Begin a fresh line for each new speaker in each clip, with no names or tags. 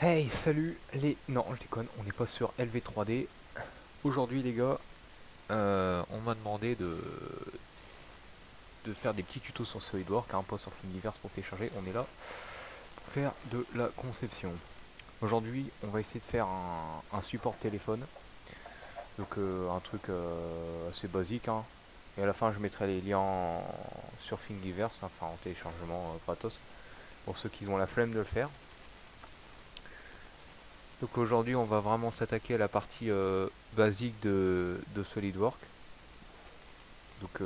Hey, salut les... Non, je déconne, on n'est pas sur LV3D. Aujourd'hui les gars, on m'a demandé de faire des petits tutos sur SolidWorks, un pas sur Thingiverse pour télécharger. On est là pour faire de la conception. Aujourd'hui, on va essayer de faire un support téléphone. Donc un truc assez basique, hein. Et à la fin, je mettrai les liens sur Thingiverse, enfin en téléchargement gratos, pour ceux qui ont la flemme de le faire. Donc aujourd'hui on va vraiment s'attaquer à la partie basique de SolidWorks. Donc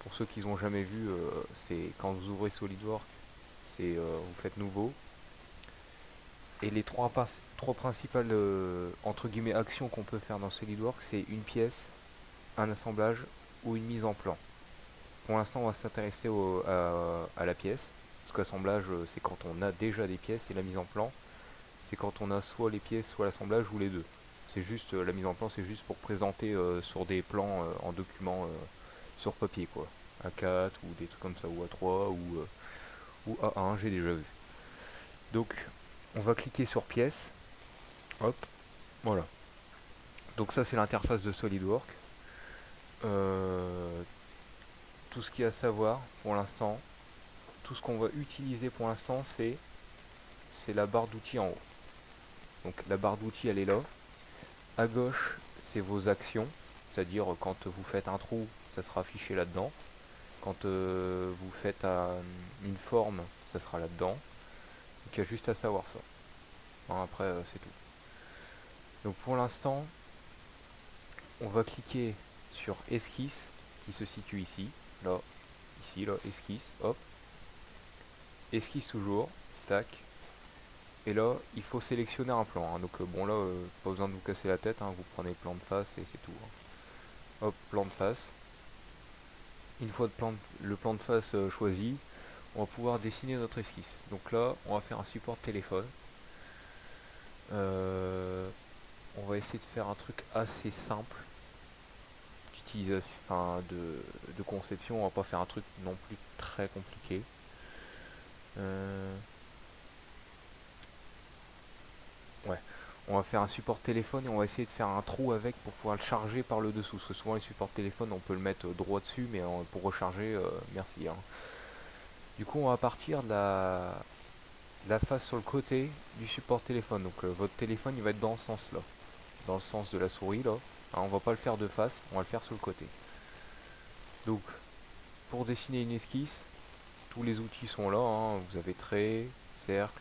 pour ceux qui n'ont jamais vu, c'est quand vous ouvrez SolidWorks, c'est vous faites nouveau. Et les trois principales entre guillemets actions qu'on peut faire dans SolidWorks, c'est une pièce, un assemblage ou une mise en plan. Pour l'instant on va s'intéresser à la pièce, parce qu'assemblage c'est quand on a déjà des pièces et la mise en plan c'est quand on a soit les pièces, soit l'assemblage ou les deux. C'est juste la mise en plan, c'est juste pour présenter sur des plans en document sur papier quoi. A4 ou des trucs comme ça ou A3 ou A1, j'ai déjà vu. Donc on va cliquer sur pièce. Hop, voilà. Donc ça c'est l'interface de SolidWorks. Euh, tout ce qu'il y a à savoir pour l'instant, tout ce qu'on va utiliser pour l'instant c'est la barre d'outils en haut. Donc la barre d'outils elle est là. À gauche, c'est vos actions, c'est-à-dire quand vous faites un trou, ça sera affiché là-dedans. Quand vous faites une forme, ça sera là-dedans. Donc il y a juste à savoir ça. Hein, après, c'est tout. Donc pour l'instant, on va cliquer sur esquisse, qui se situe ici, là, ici, là, esquisse, hop. Esquisse toujours, tac. Et là, il faut sélectionner un plan. Hein. Donc bon là, pas besoin de vous casser la tête, hein, vous prenez le plan de face et c'est tout. Hein. Hop, plan de face. Une fois le plan de face choisi, on va pouvoir dessiner notre esquisse. Donc là, on va faire un support téléphone. Euh, on va essayer de faire un truc assez simple d'utilisation, enfin de conception. On va pas faire un truc non plus très compliqué. Euh, ouais, on va faire un support téléphone et on va essayer de faire un trou avec pour pouvoir le charger par le dessous. Parce que souvent les supports téléphone, on peut le mettre droit dessus, mais pour recharger, merci. Hein. Du coup, on va partir de la face sur le côté du support téléphone. Donc votre téléphone il va être dans ce sens là, dans le sens de la souris là. Hein, on va pas le faire de face, on va le faire sur le côté. Donc pour dessiner une esquisse, tous les outils sont là. Hein. Vous avez trait, cercle,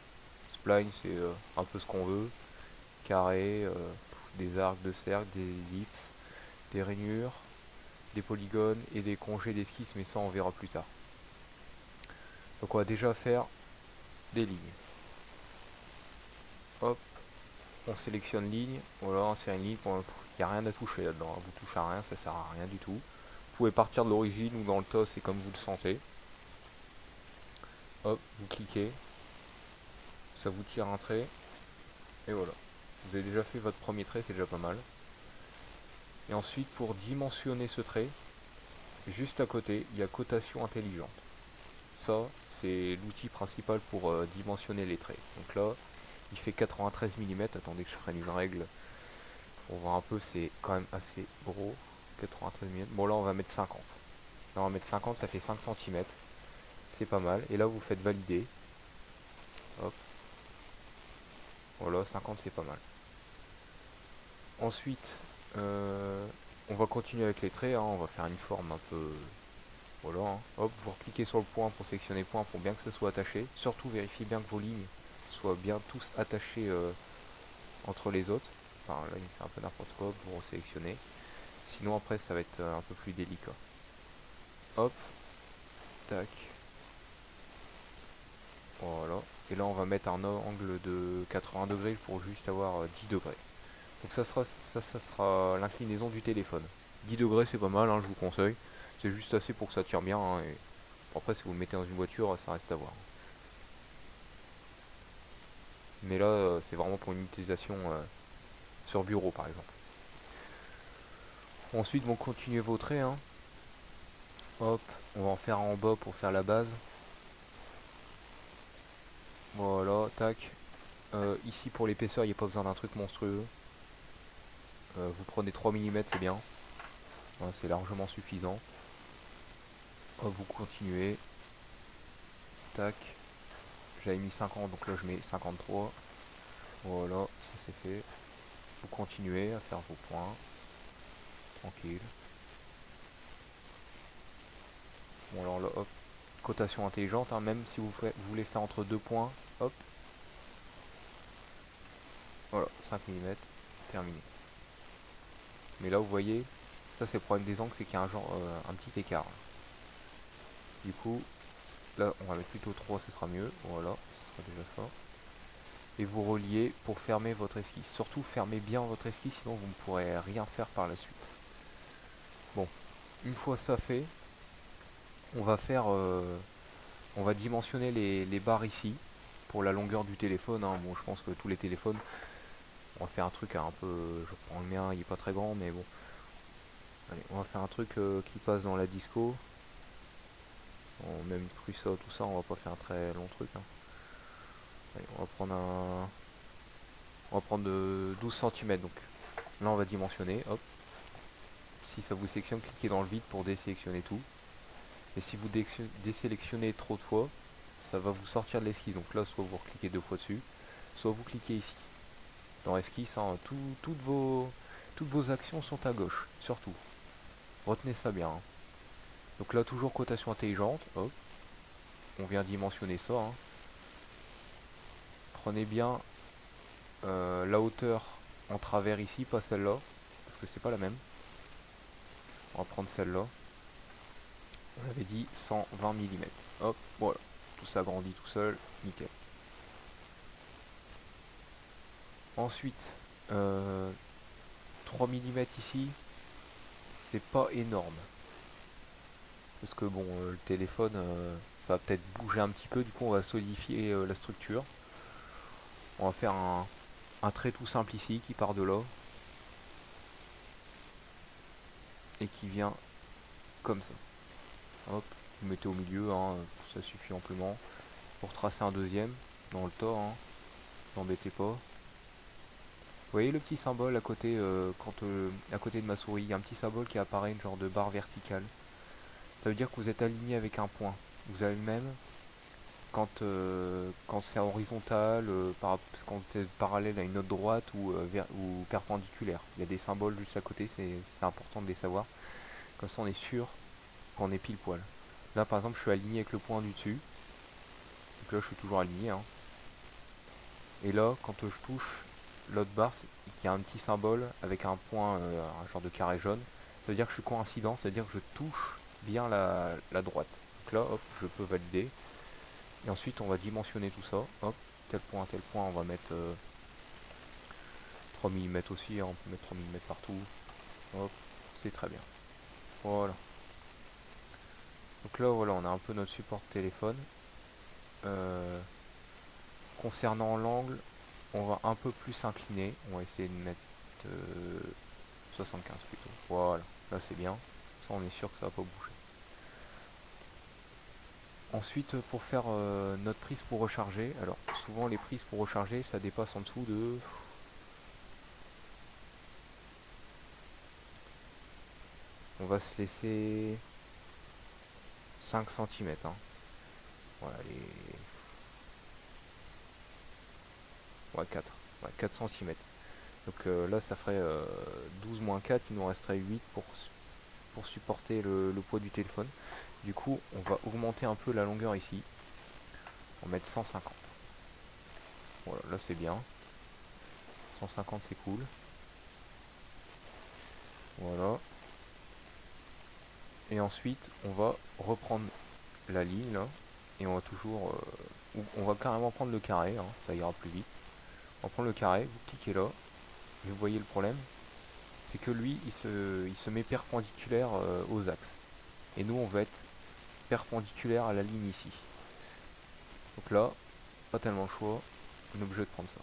spline, c'est un peu ce qu'on veut, carré, des arcs de cercle, des ellipses, des rainures, des polygones et des congés d'esquisse, mais ça on verra plus tard. Donc on va déjà faire des lignes. Hop, on sélectionne ligne, voilà, on sélectionne une ligne, il n'y a rien à toucher là-dedans, hein. Vous touchez à rien, ça sert à rien du tout. Vous pouvez partir de l'origine ou dans le tas, c'est comme vous le sentez. Hop, vous cliquez, ça vous tire un trait, et voilà. Vous avez déjà fait votre premier trait, c'est déjà pas mal. Et ensuite, pour dimensionner ce trait, juste à côté, il y a cotation intelligente. Ça, c'est l'outil principal pour dimensionner les traits. Donc là, il fait 93 mm. Attendez que je prenne une règle pour voir un peu, c'est quand même assez gros. 93 mm. Bon, là, on va mettre 50. Là, on va mettre 50, ça fait 5 cm. C'est pas mal. Et là, vous faites valider. Hop. Voilà, 50, c'est pas mal. Ensuite, on va continuer avec les traits. Hein. On va faire une forme un peu... Voilà. Hein. Hop, vous cliquez sur le point pour sélectionner le point pour bien que ce soit attaché. Surtout, vérifiez bien que vos lignes soient bien tous attachés entre les autres. Enfin, là, il me fait un peu n'importe quoi. Vous resélectionnez. Sinon, après, ça va être un peu plus délicat. Hop. Tac. Voilà. Et là, on va mettre un angle de 80 degrés pour juste avoir 10 degrés. Donc ça sera l'inclinaison du téléphone. 10 degrés, c'est pas mal, hein, je vous conseille. C'est juste assez pour que ça tire bien. Hein, et après, si vous le mettez dans une voiture, ça reste à voir. Mais là, c'est vraiment pour une utilisation sur bureau, par exemple. Ensuite, vous continuez vos traits. Hein. Hop, on va en faire un en bas pour faire la base. Voilà, tac. Ici pour l'épaisseur, il n'y a pas besoin d'un truc monstrueux. Vous prenez 3 mm, c'est bien. Ouais, c'est largement suffisant. Vous continuez. Tac. J'avais mis 50, donc là je mets 53. Voilà, ça c'est fait. Vous continuez à faire vos points. Tranquille. Bon alors là, hop. Cotation intelligente, hein, même si vous voulez faire entre deux points. Hop. Voilà, 5 mm. Terminé. Mais là vous voyez, ça c'est le problème des angles, c'est qu'il y a un petit écart. Du coup, là on va mettre plutôt 3, ce sera mieux. Voilà, ce sera déjà ça. Et vous reliez pour fermer votre esquisse. Surtout fermez bien votre esquisse, sinon vous ne pourrez rien faire par la suite. Bon, une fois ça fait, on va faire, on va dimensionner les barres ici pour la longueur du téléphone. Hein. Bon, je pense que tous les téléphones, on va faire un truc un peu, je prends le mien, il est pas très grand, mais bon. Allez, on va faire un truc qui passe dans la disco. Bon, même cru ça, tout ça, on va pas faire un très long truc. Hein. Allez, on va prendre de 12 cm. Donc là, on va dimensionner. Hop. Si ça vous sélectionne, cliquez dans le vide pour désélectionner tout. Et si vous désélectionnez trop de fois, ça va vous sortir de l'esquisse. Donc là, soit vous cliquez 2 fois dessus, soit vous cliquez ici. Dans esquisse, hein, toutes vos actions sont à gauche, surtout. Retenez ça bien. Hein. Donc là, toujours cotation intelligente. Hop. On vient dimensionner ça. Hein. Prenez bien la hauteur en travers ici, pas celle-là, parce que c'est pas la même. On va prendre celle-là. On avait dit 120 mm. Hop, voilà. Tout s'agrandit tout seul. Nickel. Ensuite, 3 mm ici, c'est pas énorme. Parce que bon, le téléphone, ça va peut-être bouger un petit peu. Du coup, on va solidifier la structure. On va faire un trait tout simple ici qui part de là. Et qui vient comme ça. Hop, vous mettez au milieu, hein, ça suffit amplement. Pour tracer un deuxième dans le tas, hein, n'embêtez pas. Vous voyez le petit symbole à côté, à côté de ma souris, il y a un petit symbole qui apparaît, une genre de barre verticale. Ça veut dire que vous êtes aligné avec un point. Vous avez le même quand c'est horizontal, quand c'est parallèle à une autre droite ou perpendiculaire. Il y a des symboles juste à côté, c'est important de les savoir. Comme ça on est sûr qu'on est pile poil. Là par exemple je suis aligné avec le point du dessus. Donc là je suis toujours aligné. Hein. Et là quand je touche l'autre barre, il y a un petit symbole avec un point, un genre de carré jaune. Ça veut dire que je suis coïncident, ça veut dire que je touche bien la droite. Donc là hop, je peux valider. Et ensuite on va dimensionner tout ça. Hop, tel point, on va mettre 3 mm aussi, hein, on peut mettre 3 mm partout. Hop, c'est très bien. Voilà. Donc là voilà, on a un peu notre support de téléphone. Concernant l'angle, on va un peu plus incliner. On va essayer de mettre 75 plutôt. Voilà, là c'est bien. Ça on est sûr que ça va pas bouger. Ensuite pour faire notre prise pour recharger, alors souvent les prises pour recharger ça dépasse en dessous de... On va se laisser 5 cm. Hein. Voilà, ouais, 4. Ouais, 4 cm. Donc là ça ferait 12 moins 4, il nous resterait 8 pour supporter le poids du téléphone. Du coup on va augmenter un peu la longueur ici. On va mettre 150. Voilà, là c'est bien. 150 c'est cool. Voilà. Et ensuite on va reprendre la ligne là. Et on va toujours... on va carrément prendre le carré, hein, ça ira plus vite. On prend le carré, vous cliquez là. Et vous voyez le problème, c'est que lui il se met perpendiculaire aux axes. Et nous on va être perpendiculaire à la ligne ici. Donc là, pas tellement le choix, on est obligé de prendre ça.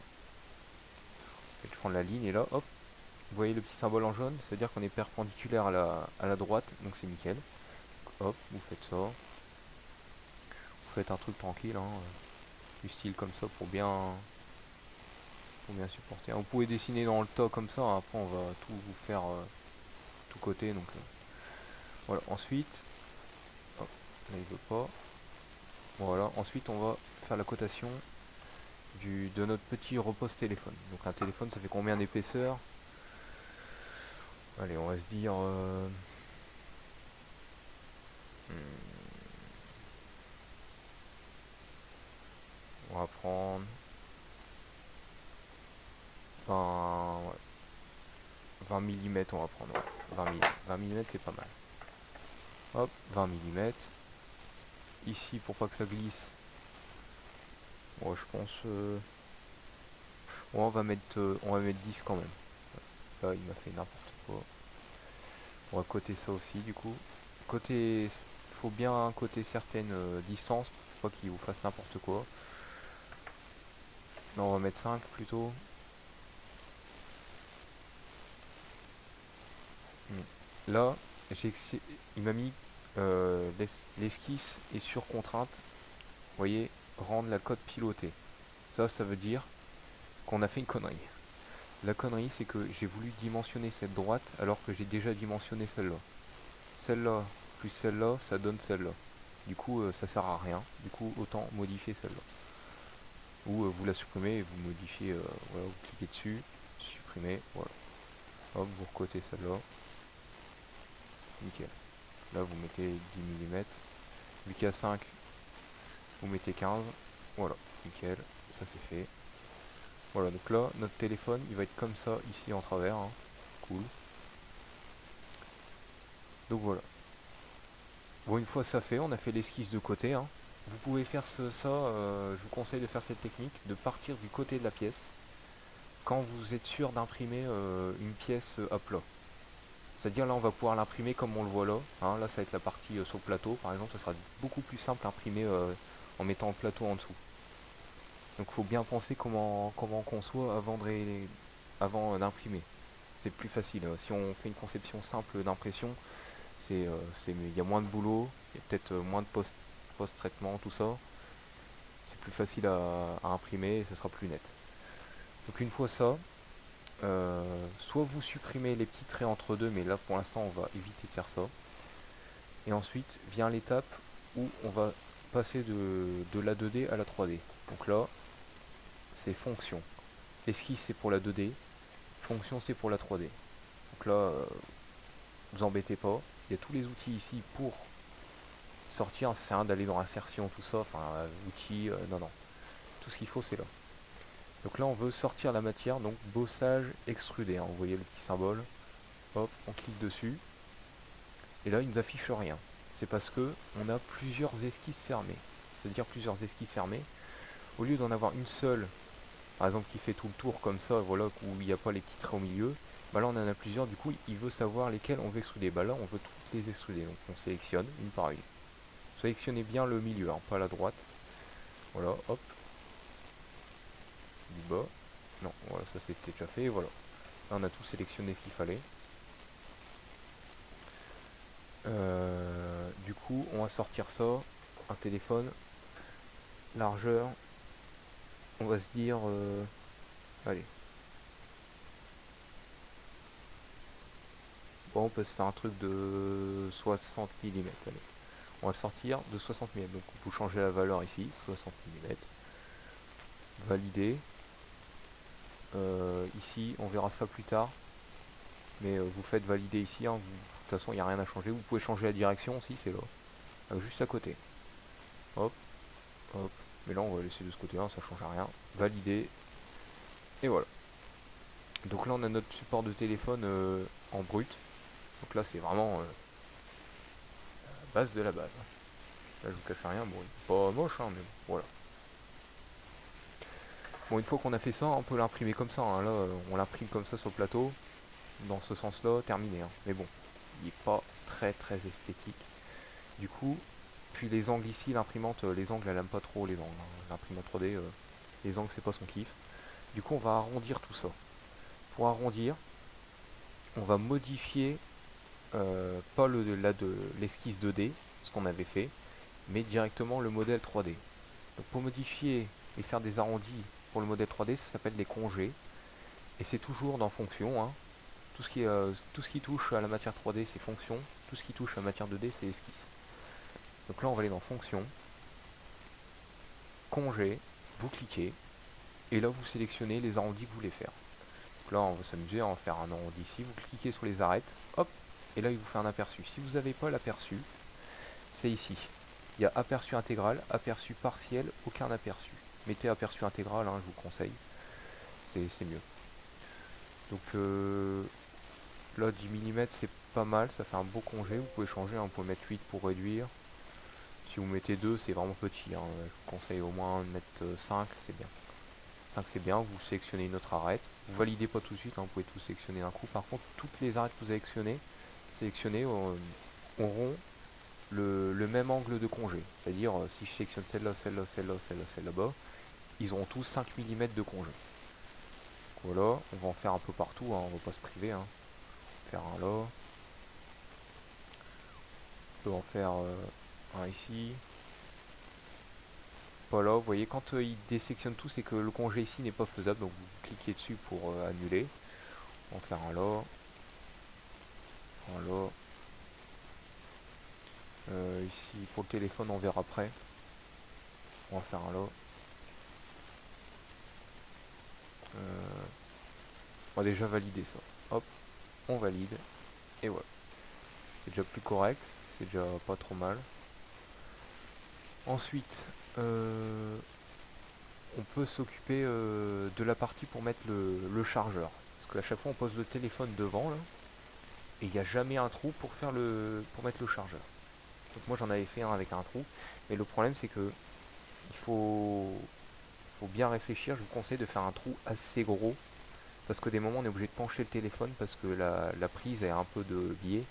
Et je prends la ligne et là, hop, vous voyez le petit symbole en jaune, ça veut dire qu'on est perpendiculaire à la droite, donc c'est nickel. Donc, hop, vous faites ça. Vous faites un truc tranquille, hein, du style comme ça pour bien Faut bien supporter. Vous pouvez dessiner dans le tas comme ça, hein. Après on va tout vous faire tout côté. Donc voilà, ensuite, hop, là il veut pas. Voilà, ensuite on va faire la cotation de notre petit repose téléphone. Donc un téléphone ça fait combien d'épaisseur? Allez, on va se dire on va prendre 20, ouais, 20 mm, on va prendre, ouais. 20 mm c'est pas mal. Hop, 20 mm. Ici, pour pas que ça glisse, bon, je pense ouais, on va mettre 10 quand même. Là il m'a fait n'importe quoi. On va coter ça aussi du coup. Côté, faut bien coter certaines distances pour pas qu'il vous fasse n'importe quoi. Non, on va mettre 5 plutôt. Là, il m'a mis l'esquisse est sur contrainte. Vous voyez, rendre la cote pilotée. Ça veut dire qu'on a fait une connerie. La connerie, c'est que j'ai voulu dimensionner cette droite alors que j'ai déjà dimensionné celle-là. Celle-là plus celle-là, ça donne celle-là. Du coup, ça sert à rien. Du coup, autant modifier celle-là. Ou vous la supprimez et vous modifiez, voilà, vous cliquez dessus, supprimez, voilà. Hop, vous recotez celle-là. Nickel. Là, vous mettez 10 mm. Vu qu'il y a 5, vous mettez 15. Voilà, nickel, ça c'est fait. Voilà, donc là, notre téléphone, il va être comme ça, ici en travers. Hein. Cool. Donc voilà. Bon, une fois ça fait, on a fait l'esquisse de côté. Hein. Vous pouvez faire ça, je vous conseille de faire cette technique, de partir du côté de la pièce, quand vous êtes sûr d'imprimer une pièce à plat. C'est-à-dire là on va pouvoir l'imprimer comme on le voit là. Hein. Là ça va être la partie sur le plateau par exemple, ça sera beaucoup plus simple à imprimer en mettant le plateau en dessous. Donc il faut bien penser comment on conçoit avant d'imprimer. C'est plus facile. Si on fait une conception simple d'impression, il y a moins de boulot, il y a peut-être moins de post-traitement, tout ça. C'est plus facile à imprimer et ça sera plus net. Donc une fois ça, soit vous supprimez les petits traits entre deux, mais là pour l'instant on va éviter de faire ça. Et ensuite vient l'étape où on va passer de la 2D à la 3D. Donc là, c'est fonction. Esquisse c'est pour la 2D, fonction c'est pour la 3D. Donc là, vous embêtez pas, il y a tous les outils ici pour sortir, ça sert à rien d'aller dans insertion, tout ça, enfin outils, non non. Tout ce qu'il faut c'est là. Donc là on veut sortir la matière, donc bossage extrudé, hein. Vous voyez le petit symbole, hop, on clique dessus, et là il nous affiche rien. C'est parce que on a plusieurs esquisses fermées. C'est-à-dire plusieurs esquisses fermées. Au lieu d'en avoir une seule, par exemple qui fait tout le tour comme ça, voilà, où il n'y a pas les petits traits au milieu, bah là on en a plusieurs, du coup il veut savoir lesquels on veut extruder. Bah là on veut toutes les extruder, donc on sélectionne une par une. Sélectionnez bien le milieu, hein, pas la droite. Voilà, hop. Du bas. Non, voilà, ça c'était déjà fait, voilà. Là on a tout sélectionné ce qu'il fallait. Du coup, on va sortir ça, un téléphone, largeur, on va se dire, allez. Bon, on peut se faire un truc de 60 mm, allez. On va le sortir de 60 mm, donc vous changez la valeur ici, 60 mm. Valider. Ici, on verra ça plus tard, mais vous faites valider ici, hein, de toute façon il n'y a rien à changer. Vous pouvez changer la direction aussi, c'est là, juste à côté. Hop, hop. Mais là on va laisser de ce côté-là, ça change rien. Valider. Et voilà. Donc là on a notre support de téléphone en brut. Donc là c'est vraiment la base de la base. Là je vous cache rien, bon il est pas moche hein, mais bon, voilà. Bon une fois qu'on a fait ça, on peut l'imprimer comme ça. Hein. Là on l'imprime comme ça sur le plateau. Dans ce sens-là, terminé. Hein. Mais bon, il n'est pas très très esthétique. Du coup, puis les angles ici, l'imprimante, les angles elle aime pas trop les angles. Hein. L'imprimante 3D, les angles c'est pas son kiff. Du coup on va arrondir tout ça. Pour arrondir, on va modifier pas l'esquisse 2D, ce qu'on avait fait, mais directement le modèle 3D. Donc pour modifier et faire des arrondis pour le modèle 3D, ça s'appelle des congés. Et c'est toujours dans fonction, hein. Tout ce qui touche à la matière 3D, c'est fonction. Tout ce qui touche à la matière 2D, c'est esquisse. Donc là, on va aller dans fonction, congé, vous cliquez, et là, vous sélectionnez les arrondis que vous voulez faire. Donc là, on va s'amuser à en faire un arrondi ici. Vous cliquez sur les arêtes, hop, et là, il vous fait un aperçu. Si vous n'avez pas l'aperçu, c'est ici. Il y a aperçu intégral, aperçu partiel, aucun aperçu. Mettez aperçu intégral, hein, je vous conseille, c'est mieux. Donc là 10 mm c'est pas mal, ça fait un beau congé, vous pouvez changer, hein, vous pouvez mettre 8 pour réduire. Si vous mettez 2 c'est vraiment petit, hein, je vous conseille au moins de mettre 5, c'est bien. 5 c'est bien, vous sélectionnez une autre arête, vous validez pas tout de suite, hein, vous pouvez tout sélectionner d'un coup. Par contre toutes les arêtes que vous avez sélectionnées auront le même angle de congé. C'est-à-dire si je sélectionne celle-là, celle-là, celle-là, celle-là, celle là-bas, ils auront tous 5 mm de congé. Voilà, on va en faire un peu partout, hein, on va pas se priver. Hein. Faire un là. On peut en faire un ici. Pas là, vous voyez, quand il désectionne tout, c'est que le congé ici n'est pas faisable, donc vous cliquez dessus pour annuler. On va faire un là. Un là. Ici, pour le téléphone, on verra après. On va faire un là. On va déjà valider ça. Hop, on valide. Et voilà. C'est déjà plus correct. C'est déjà pas trop mal. Ensuite, on peut s'occuper de la partie pour mettre le chargeur. Parce qu'à chaque fois on pose le téléphone devant là, et il n'y a jamais un trou pour mettre le chargeur. Donc moi j'en avais fait un avec un trou, mais le problème c'est que il faut bien réfléchir, je vous conseille de faire un trou assez gros, parce que des moments on est obligé de pencher le téléphone parce que la prise est un peu de biais,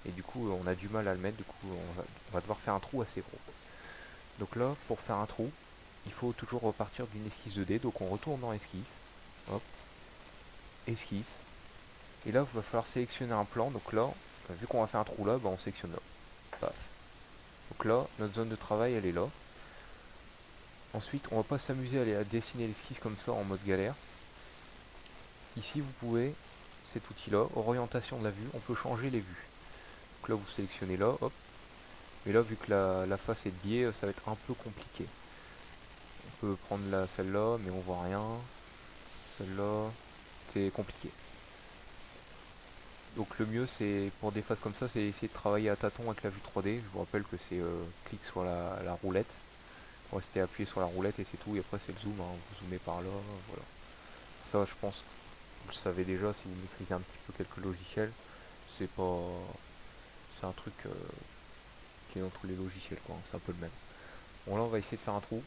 et du coup on a du mal à le mettre, du coup on va devoir faire un trou assez gros. Donc là, pour faire un trou, il faut toujours repartir d'une esquisse 2D, donc on retourne dans esquisse, hop, esquisse, et là il va falloir sélectionner un plan, donc là, vu qu'on va faire un trou là, bah, on sélectionne là, paf. Donc là, notre zone de travail elle est là. Ensuite, on va pas s'amuser à aller à dessiner l'esquisse comme ça en mode galère. Ici vous pouvez, cet outil là, orientation de la vue, on peut changer les vues. Donc là vous sélectionnez là, hop, mais là vu que la face est de biais, ça va être un peu compliqué. On peut prendre celle-là, mais on voit rien. Celle-là, c'est compliqué. Donc le mieux c'est pour des phases comme ça, c'est essayer de travailler à tâtons avec la vue 3D. Je vous rappelle que c'est clic sur la roulette, restez appuyé sur la roulette et c'est tout. Et après c'est le zoom, hein. Vous zoomez par là, voilà. Ça je pense que vous le savez déjà si vous maîtrisez un petit peu quelques logiciels. C'est pas, c'est un truc qui est dans tous les logiciels quoi. C'est un peu le même. Bon là on va essayer de faire un trou.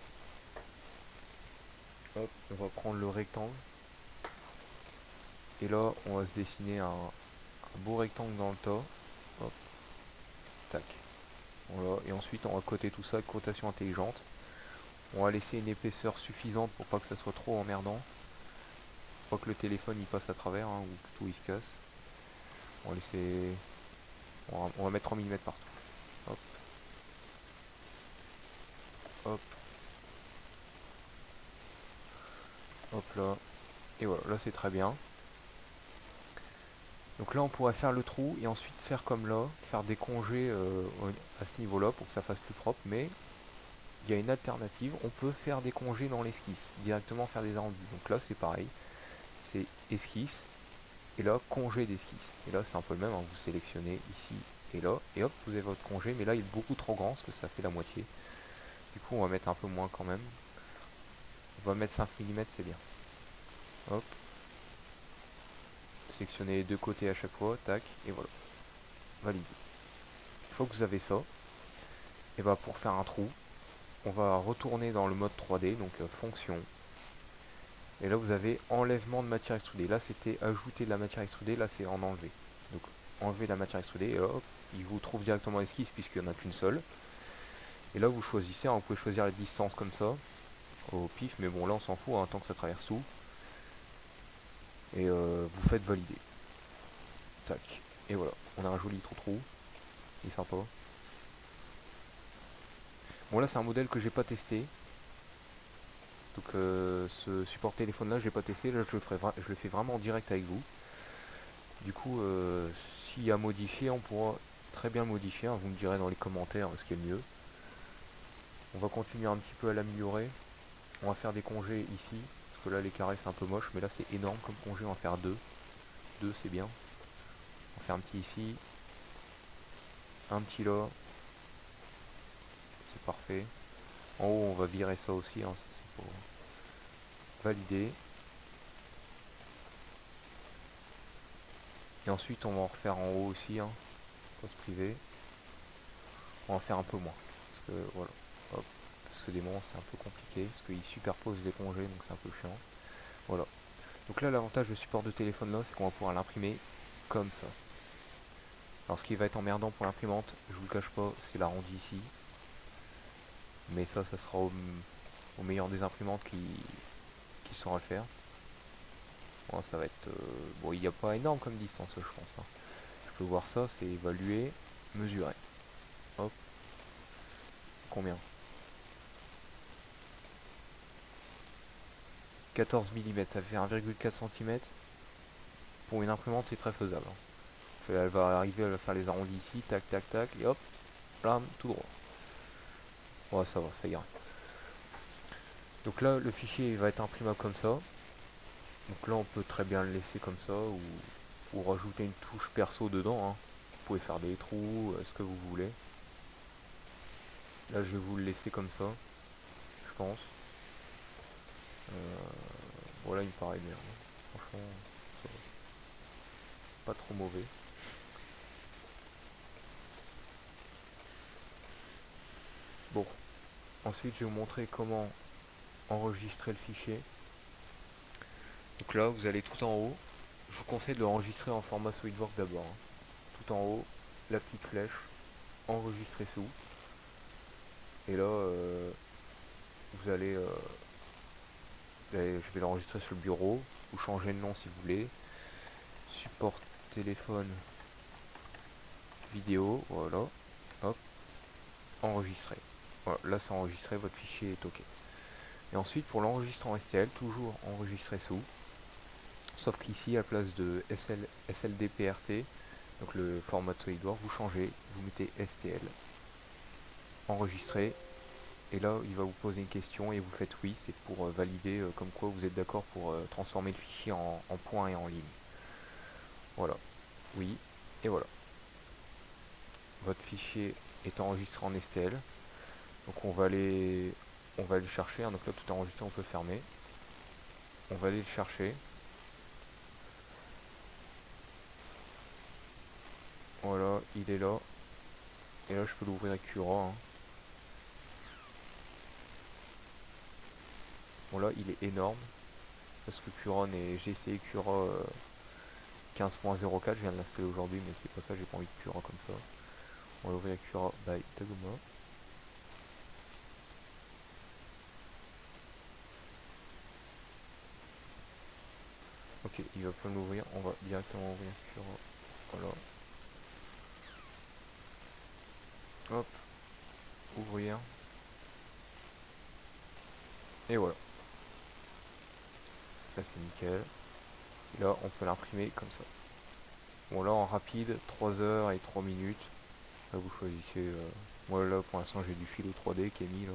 Hop, on va prendre le rectangle. Et là on va se dessiner un beau rectangle dans le tas. Hop, tac. Voilà, et ensuite on va coter tout ça avec cotation intelligente. On va laisser une épaisseur suffisante pour pas que ça soit trop emmerdant. Pas que le téléphone il passe à travers, hein, ou que tout il se casse. On va laisser. On va mettre 3 mm partout. Hop. Hop. Hop là. Et voilà, là c'est très bien. Donc là on pourrait faire le trou et ensuite faire comme là, faire des congés à ce niveau là pour que ça fasse plus propre, mais il y a une alternative, on peut faire des congés dans l'esquisse, directement faire des arrondis. Donc là c'est pareil, c'est esquisse, et là congé d'esquisse. Et là c'est un peu le même, hein. Vous sélectionnez ici et là, et hop, vous avez votre congé, mais là il est beaucoup trop grand, parce que ça fait la moitié. Du coup on va mettre un peu moins quand même. On va mettre 5 mm, c'est bien. Hop. Sélectionnez les deux côtés à chaque fois, tac, et voilà. Valide. Une fois que vous avez ça, et bah pour faire un trou, on va retourner dans le mode 3D, donc fonction. Et là vous avez enlèvement de matière extrudée. Là c'était ajouter de la matière extrudée, là c'est en enlever. Donc enlever la matière extrudée et hop, il vous trouve directement l'esquisse puisqu'il n'y en a qu'une seule. Et là vous choisissez, hein, vous pouvez choisir la distance comme ça, au pif, mais bon là on s'en fout, hein, tant que ça traverse tout. Et vous faites valider. Tac. Et voilà, on a un joli trou. Il est sympa. Bon là c'est un modèle que j'ai pas testé. Donc ce support téléphone là, j'ai pas testé, là je le fais vraiment en direct avec vous. Du coup, s'il y a modifié, on pourra très bien le modifier, hein. Vous me direz dans les commentaires ce qui est le mieux. On va continuer un petit peu à l'améliorer. On va faire des congés ici, parce que là les carrés c'est un peu moche, mais là c'est énorme comme congé, on va faire deux. Deux c'est bien. On va faire un petit ici, un petit là, c'est parfait. En haut on va virer ça aussi, hein, ça c'est pour valider. Et ensuite on va en refaire en haut aussi, hein, poste privé. On va en faire un peu moins, parce que voilà, hop, parce que des moments c'est un peu compliqué, parce qu'ils superposent les congés, donc c'est un peu chiant. Voilà. Donc là l'avantage du support de téléphone là, c'est qu'on va pouvoir l'imprimer comme ça. Alors ce qui va être emmerdant pour l'imprimante, je vous le cache pas, c'est l'arrondi ici. Mais ça sera au meilleur des imprimantes qui saura le faire. Bon, ça va être... bon, il n'y a pas énorme comme distance, je pense, hein. Je peux voir ça, c'est évaluer, mesurer. Hop. Combien? 14 mm, ça fait 1,4 cm. Pour une imprimante, c'est très faisable, hein. Elle va arriver, elle va faire les arrondis ici, tac, tac, tac, et hop, blam, tout droit. Ouais, ça va, ça ira. Donc là, le fichier va être imprimable comme ça. Donc là, on peut très bien le laisser comme ça, ou rajouter une touche perso dedans, hein. Vous pouvez faire des trous, ce que vous voulez. Là, je vais vous le laisser comme ça, je pense. Voilà, il me paraît bien, hein. Franchement, ça va. Pas trop mauvais. Bon, ensuite, je vais vous montrer comment enregistrer le fichier. Donc là, vous allez tout en haut. Je vous conseille de l'enregistrer en format SolidWorks d'abord, hein. Tout en haut, la petite flèche, enregistrer sous. Et là, vous allez, je vais l'enregistrer sur le bureau. Vous changez le nom si vous voulez. Support téléphone, vidéo, voilà. Hop, enregistrer. Voilà, là c'est enregistré, votre fichier est OK. Et ensuite, pour l'enregistrer en STL, toujours enregistrer sous. Sauf qu'ici, à la place de SLDPRT, donc le format de SolidWorks, vous changez, vous mettez STL. Enregistrer. Et là, il va vous poser une question et vous faites oui, c'est pour valider comme quoi vous êtes d'accord pour transformer le fichier en point et en ligne. Voilà, oui, et voilà. Votre fichier est enregistré en STL. Donc on va aller le chercher, hein. Donc là tout est enregistré, on peut fermer. On va aller le chercher. Voilà, il est là. Et là je peux l'ouvrir avec Cura, hein. Bon là il est énorme. Parce que Cura j'ai essayé Cura 15.04, je viens de l'installer aujourd'hui, mais c'est pas ça, j'ai pas envie de Cura comme ça. On va l'ouvrir avec Cura by Tagoma. Ok, il va pas l'ouvrir, on va directement ouvrir Cura. Voilà. Hop, ouvrir. Et voilà. Là c'est nickel. Et là on peut l'imprimer comme ça. Bon là en rapide, 3 heures et 3 minutes. Là vous choisissez. Moi là pour l'instant j'ai du philo 3D qui est mis là.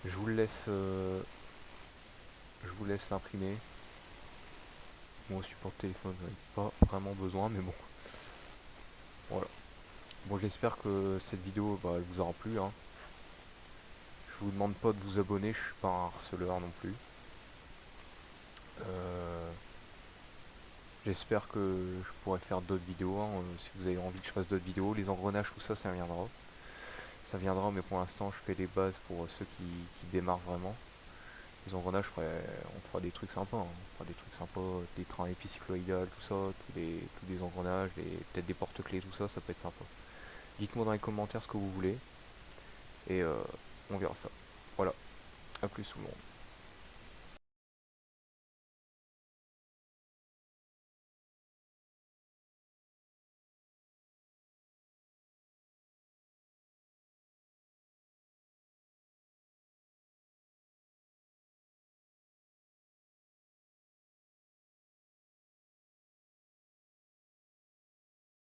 Je vous le laisse. Je vous laisse l'imprimer. Mon support téléphone, j'en ai pas vraiment besoin, mais bon. Voilà. Bon j'espère que cette vidéo elle vous aura plu, hein. Je vous demande pas de vous abonner, je suis pas un harceleur non plus. J'espère que je pourrai faire d'autres vidéos, hein. Si vous avez envie que je fasse d'autres vidéos, les engrenages, tout ça, ça viendra. Ça viendra, mais pour l'instant, je fais les bases pour ceux qui démarrent vraiment. Les engrenages, on fera des trucs sympas, hein. On fera des trucs sympas, des trains épicycloïdales, tout ça, tous les engrenages, peut-être des porte-clés, tout ça, ça peut être sympa. Dites-moi dans les commentaires ce que vous voulez, et on verra ça. Voilà, à plus tout le monde.